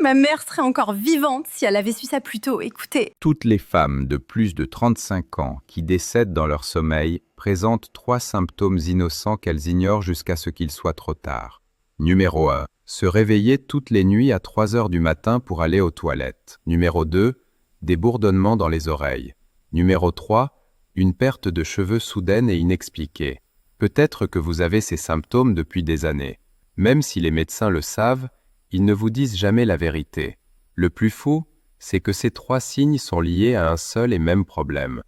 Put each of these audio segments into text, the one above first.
Ma mère serait encore vivante si elle avait su ça plus tôt. Écoutez, Toutes les femmes de plus de 35 ans qui décèdent dans leur sommeil présentent 3 symptômes innocents qu'elles ignorent jusqu'à ce qu'il soit trop tard. Numéro 1. Se réveiller toutes les nuits à 3 heures du matin pour aller aux toilettes. Numéro 2. Des bourdonnements dans les oreilles. Numéro 3. Une perte de cheveux soudaine et inexpliquée. Peut-être que vous avez ces symptômes depuis des années. Même si les médecins le savent, ils ne vous disent jamais la vérité. Le plus fou, c'est que ces 3 signes sont liés à un seul et même problème.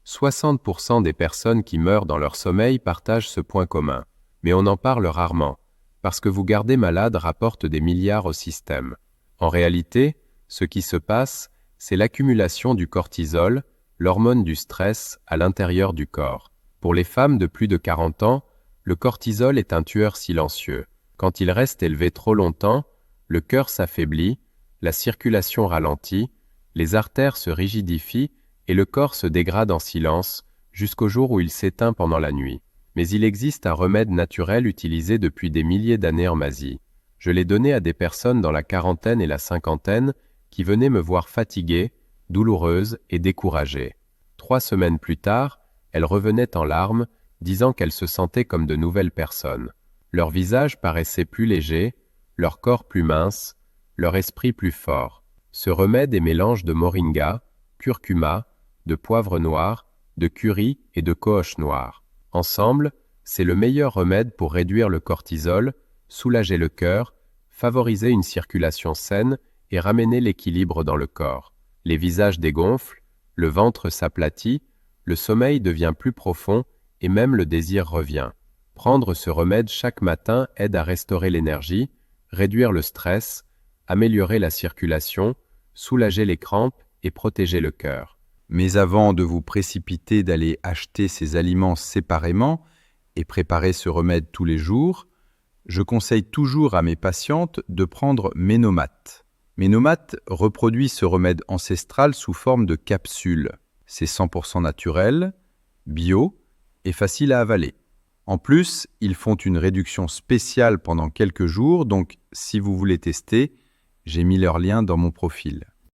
60% des personnes qui meurent dans leur sommeil partagent ce point commun, mais on en parle rarement, parce que vous garder malade rapporte des milliards au système. En réalité, ce qui se passe, c'est l'accumulation du cortisol, l'hormone du stress, à l'intérieur du corps. Pour les femmes de plus de 40 ans, le cortisol est un tueur silencieux. Quand il reste élevé trop longtemps, le cœur s'affaiblit, la circulation ralentit, les artères se rigidifient et le corps se dégrade en silence jusqu'au jour où il s'éteint pendant la nuit. Mais il existe un remède naturel utilisé depuis des milliers d'années en Asie. Je l'ai donné à des personnes dans la quarantaine et la cinquantaine qui venaient me voir fatiguée, douloureuse et découragée. 3 semaines plus tard, elles revenaient en larmes, disant qu'elles se sentaient comme de nouvelles personnes. Leur visage paraissait plus léger, leur corps plus mince, leur esprit plus fort. Ce remède est mélange de moringa, curcuma, de poivre noir, de curry et de cohosh noir. Ensemble, c'est le meilleur remède pour réduire le cortisol, soulager le cœur, favoriser une circulation saine et ramener l'équilibre dans le corps. Les visages dégonflent, le ventre s'aplatit, le sommeil devient plus profond et même le désir revient. Prendre ce remède chaque matin aide à restaurer l'énergie, réduire le stress, améliorer la circulation, soulager les crampes et protéger le cœur. Mais avant de vous précipiter d'aller acheter ces aliments séparément et préparer ce remède tous les jours, je conseille toujours à mes patientes de prendre Ménomat. Ménomat reproduit ce remède ancestral sous forme de capsules. C'est 100% naturel, bio et facile à avaler. En plus, ils font une réduction spéciale pendant quelques jours, donc si vous voulez tester, j'ai mis leur lien dans mon profil.